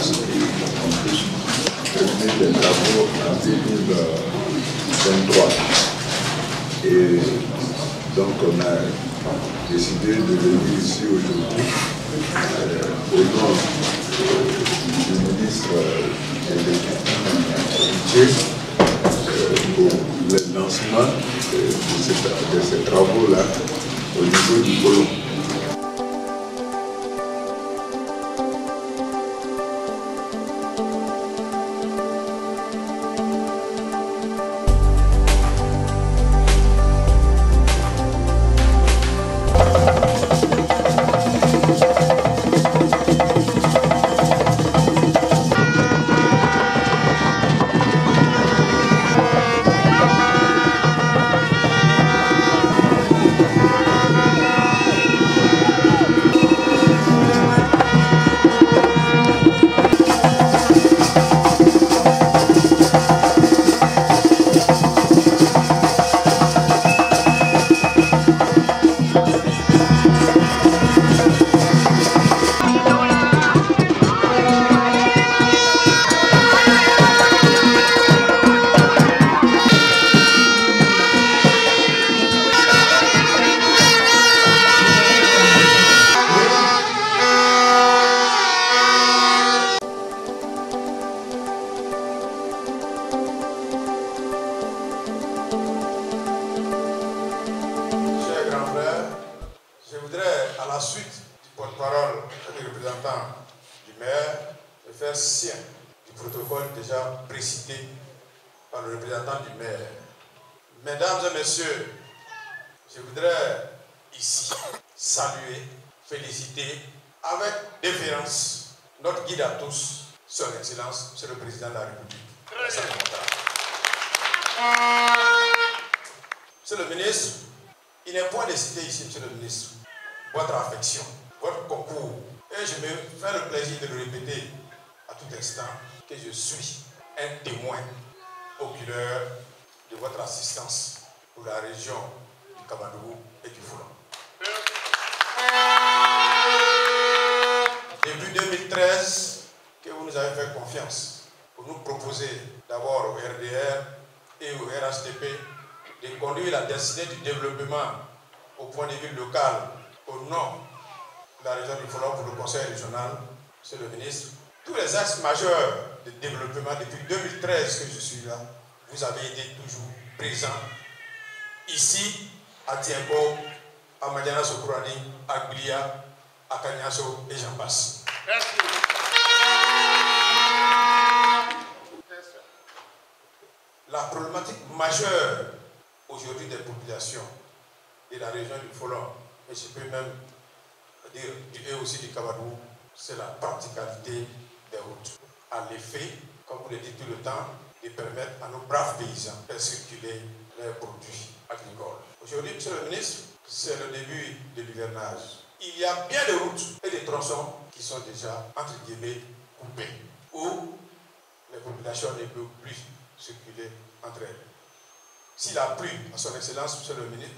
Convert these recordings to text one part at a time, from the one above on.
inscrit en plus terminer les travaux en 2023. Et donc on a décidé de venir ici aujourd'hui au nom du ministre de l'Éducation pour le lancement de ces travaux-là au niveau du Pôle. Je voudrais, à la suite du porte-parole et du représentant du maire, faire sien du protocole déjà précité par le représentant du maire. Mesdames et messieurs, je voudrais ici saluer, féliciter avec déférence notre guide à tous, Son Excellence, Monsieur le Président de la République. Monsieur le ministre, il n'est point de citer ici, Monsieur le ministre, votre affection, votre concours. Et je me fais le plaisir de le répéter à tout instant que je suis un témoin oculaire de votre assistance pour la région du Kabandougou et du Foulan. Depuis 2013, que vous nous avez fait confiance pour nous proposer d'abord au RDR et au RHTP de conduire la destinée du développement au point de vue local au nom de la région du Foulan pour le conseil régional, Monsieur le ministre. Tous les axes majeurs de développement depuis 2013 que je suis là, vous avez été toujours présents ici à Tiembo, à Madiana Sokourani, à Glia, à Kanyaso et j'en passe. Merci. La problématique majeure aujourd'hui des populations de la région du Foulan, et je peux même dire et aussi du Kabandougou, c'est la praticabilité des routes. À l'effet, comme vous le dites tout le temps, de permettre à nos braves paysans de circuler leurs produits agricoles. Aujourd'hui, Monsieur le ministre, c'est le début de l'hivernage. Il y a bien de routes et des tronçons qui sont déjà, entre guillemets, coupés, où les populations ne peuvent plus circuler entre elles. S'il a plu à son Excellence, Monsieur le ministre,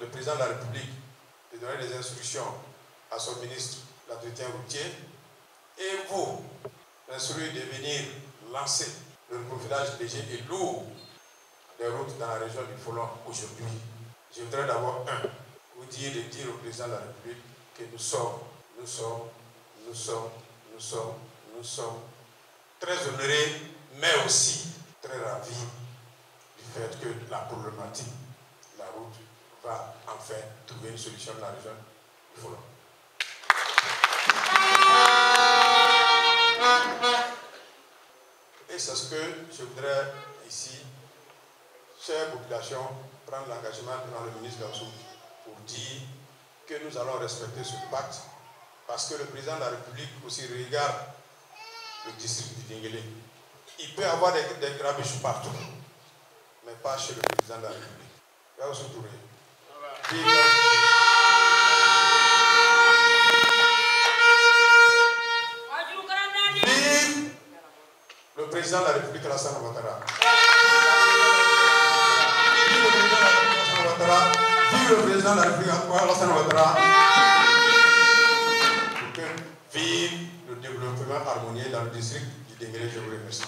le Président de la République, de donner des instructions à son ministre de l'entretien routier, et vous, l'instruire de venir lancer le profilage léger et lourd des routes dans la région du Foulan aujourd'hui, je voudrais d'abord, vous dire au Président de la République que nous sommes très honorés, mais aussi très ravis du fait que la problématique de la route va enfin trouver une solution dans la région du Foulan. Et c'est ce que je voudrais ici, chère population, prendre l'engagement devant le ministre Gassou pour dire que nous allons respecter ce pacte parce que le président de la République aussi regarde le district du Dinguélé. Il peut y avoir des grabuges partout, mais pas chez le président de la République. Gassou Touré. Vive le président de la République, Alassane Ouattara. Vive le président de la République, Alassane Ouattara. Vive le développement vraiment harmonieux dans le district du Denguélé. Je vous remercie.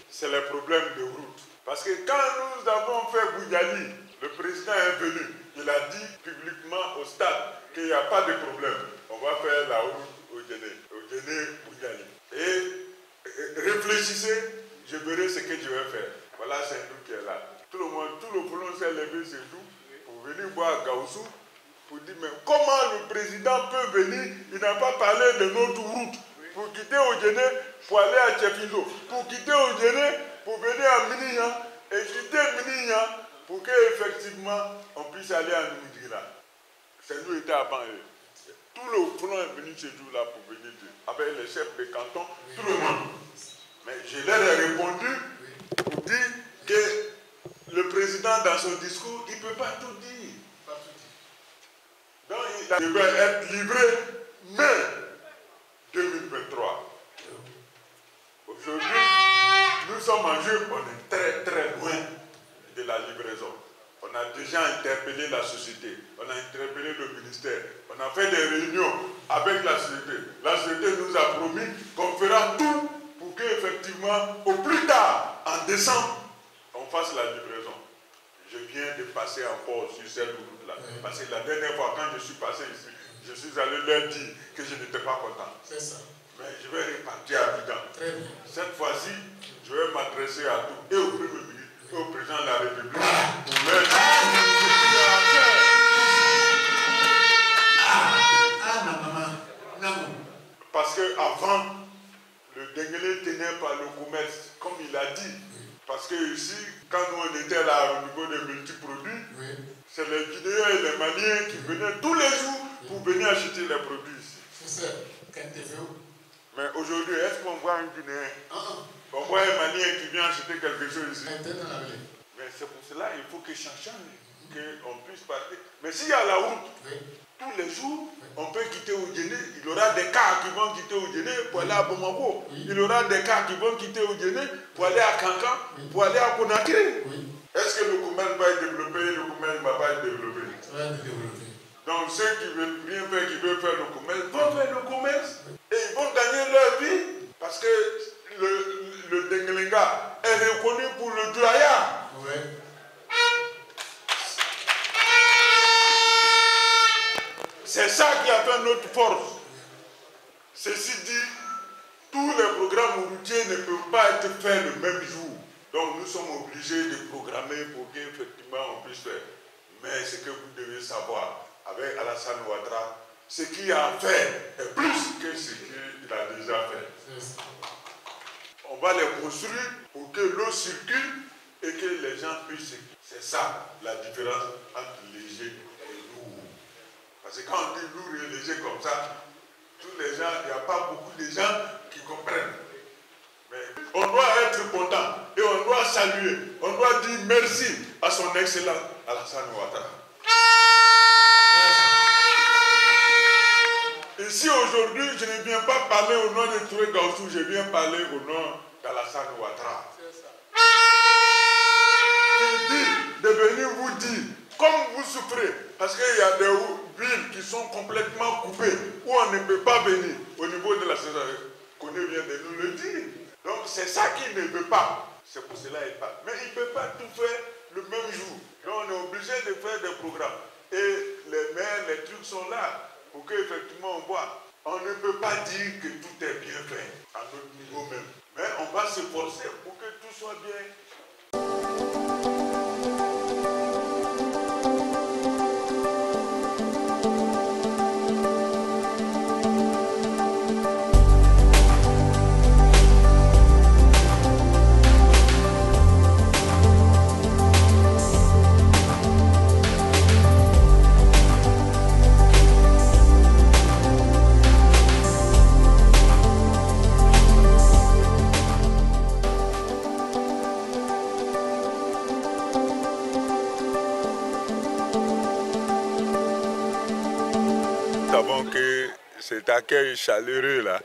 C'est le problème de route. Parce que quand nous avons fait Bouyali, le président est venu, il a dit publiquement au stade qu'il n'y a pas de problème. On va faire la route au Bouyali. Et réfléchissez, je verrai ce que je vais faire. Voilà, c'est nous qui est là. Tout le Folon s'est levé chez nous pour venir voir Gaussou, pour dire mais comment le président peut venir, il n'a pas parlé de notre route. Pour quitter Odjene, pour aller à Tchefizo, pour quitter Odjene, pour venir à Minignan, et quitter Minignan, pour qu'effectivement, on puisse aller à Noumidigina. C'est nous étions avant eux. Tout le front est venu chez nous là pour venir avec les chefs de canton, tout le monde. Mais je leur ai répondu pour dire que le président, dans son discours, il ne peut pas tout dire. Donc, il devait être livré, mais 2023. Aujourd'hui, nous sommes en jeu, on est très très loin de la livraison. On a déjà interpellé la société, on a interpellé le ministère, on a fait des réunions avec la société. La société nous a promis qu'on fera tout pour qu'effectivement, au plus tard, en décembre, on fasse la livraison. Je viens de passer encore sur cette route-là. Parce que la dernière fois, quand je suis passé ici, je suis allé leur dire que je n'étais pas content. C'est ça. Mais je vais repartir à Abidjan. Très bien. Cette fois-ci, je vais m'adresser à tout, et au Premier ministre, et au président de la République, pour leur dire parce qu'avant, le Denguélé tenait par le commerce, comme il a dit. Parce que ici, quand nous on était là au niveau des multiproduits, c'est les Guinéens et les Maliens qui venaient tous les jours pour venir acheter les produits ici. C'est ça. Mais aujourd'hui, est-ce qu'on voit un Guinéen? On voit un Malien qui vient acheter quelque chose ici. Mais c'est pour cela qu'il faut que ça change, qu'on puisse partir. Mais s'il y a la route, tous les jours, on peut quitter Odjene. Il y aura des cars qui vont quitter Odjene pour aller à Bamako. Il y aura des cars qui vont quitter Odjene pour aller à Kankan, pour aller à Conakry. Est-ce que le commerce va être développé? Le commerce ne va pas être développé. Donc ceux qui ne veulent rien faire, qui veulent faire le commerce, vont faire le commerce. Et ils vont gagner leur vie. Parce que le Dengelenga est reconnu pour le Douaya. C'est ça qui a fait notre force. Ceci dit, tous les programmes routiers ne peuvent pas être faits le même jour. Donc nous sommes obligés de programmer pour qu'effectivement on puisse faire. Mais ce que vous devez savoir, avec Alassane Ouattara, ce qu'il a fait est plus que ce qu'il a déjà fait. On va les construire pour que l'eau circule et que les gens puissent. C'est ça la différence entre léger et lourd. Parce que quand on dit lourd et léger comme ça, tous les gens, il n'y a pas beaucoup de gens qui comprennent. Mais on doit être content et on doit saluer, on doit dire merci à son excellence Alassane Ouattara. Ici aujourd'hui, je ne viens pas parler au nom de Touré Gaussou, je viens parler au nom d'Alassane Ouattara. Qui dit de venir vous dire, comme vous souffrez, parce qu'il y a des villes qui sont complètement coupées, où on ne peut pas venir au niveau de la saison, qu'on vient de nous le dire. Donc c'est ça qu'il ne veut pas. C'est pour cela qu'il parle. Mais il ne peut pas tout faire le même jour. Donc on est obligé de faire des programmes. Et les maires, les trucs sont là pour qu'effectivement on voit. On ne peut pas dire que tout est bien fait à notre niveau même. Mais on va se forcer pour que tout soit bien. que cet accueil chaleureux-là,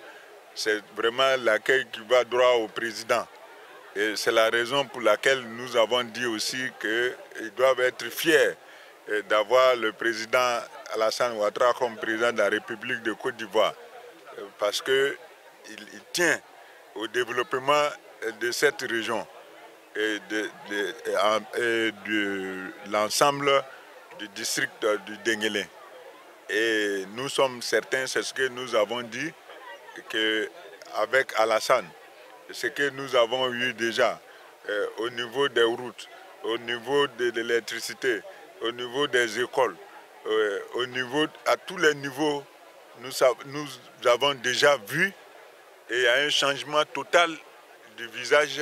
c'est vraiment l'accueil qui va droit au président. Et c'est la raison pour laquelle nous avons dit aussi qu'ils doivent être fiers d'avoir le président Alassane Ouattara comme président de la République de Côte d'Ivoire. Parce qu'il tient au développement de cette région et de l'ensemble du district du Denguélé. Et nous sommes certains, c'est ce que nous avons dit, qu'avec Alassane, ce que nous avons eu déjà au niveau des routes, au niveau de l'électricité, au niveau des écoles, à tous les niveaux, nous avons déjà vu et il y a un changement total du visage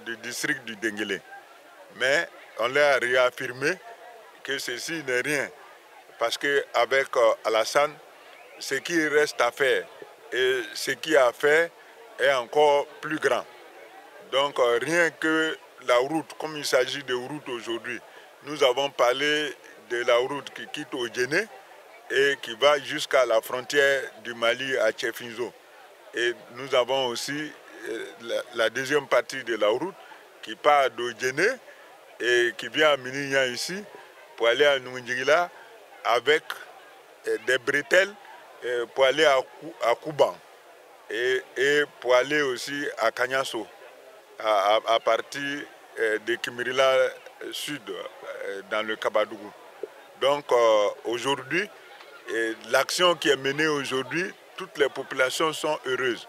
du district du Denguélé. Mais on leur a réaffirmé que ceci n'est rien. Parce qu'avec Alassane, ce qui reste à faire et ce qui a fait est encore plus grand. Donc rien que la route, comme il s'agit de route aujourd'hui, nous avons parlé de la route qui quitte Odjéné et qui va jusqu'à la frontière du Mali à Tchefinzo. Et nous avons aussi la deuxième partie de la route qui part d'Odjéné et qui vient à Minignan ici pour aller à Nungirila avec des bretelles pour aller à Kouban et pour aller aussi à Kanyasso à partir de Kimirila Sud dans le Kabadougou. Donc aujourd'hui, l'action qui est menée aujourd'hui, toutes les populations sont heureuses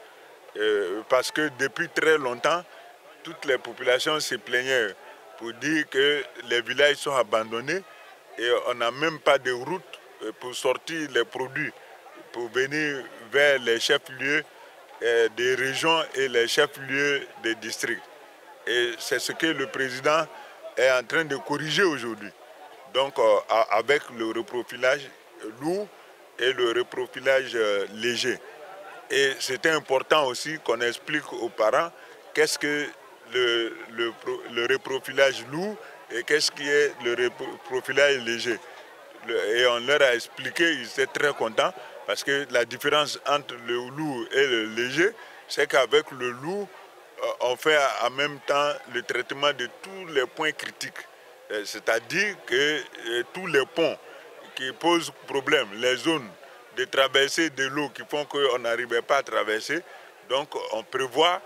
parce que depuis très longtemps, toutes les populations se plaignaient pour dire que les villages sont abandonnés et on n'a même pas de route pour sortir les produits, pour venir vers les chefs-lieux des régions et les chefs-lieux des districts. Et c'est ce que le président est en train de corriger aujourd'hui. Donc avec le reprofilage lourd et le reprofilage léger. Et c'est important aussi qu'on explique aux parents qu'est-ce que le reprofilage lourd et qu'est-ce qui est le reprofilage léger. Et on leur a expliqué, ils étaient très contents parce que la différence entre le lourd et le léger, c'est qu'avec le lourd, on fait en même temps le traitement de tous les points critiques. C'est-à-dire que tous les ponts qui posent problème, les zones de traversée de l'eau qui font qu'on n'arrivait pas à traverser, donc on prévoit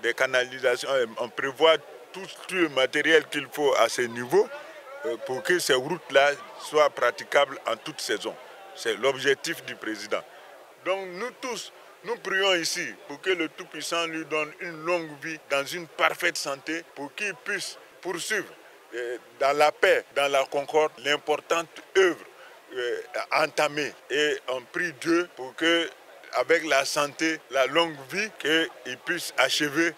des canalisations, on prévoit tout le matériel qu'il faut à ce niveau pour que ces routes-là soient praticables en toute saison. C'est l'objectif du président. Donc nous tous, nous prions ici pour que le Tout-Puissant lui donne une longue vie dans une parfaite santé pour qu'il puisse poursuivre dans la paix, dans la concorde, l'importante œuvre entamée. Et on prie Dieu pour que, avec la santé, la longue vie, qu'il puisse achever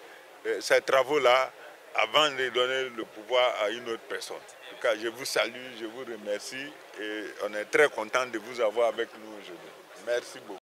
ces travaux-là avant de donner le pouvoir à une autre personne. En tout cas, je vous salue, je vous remercie et on est très content de vous avoir avec nous aujourd'hui. Merci beaucoup.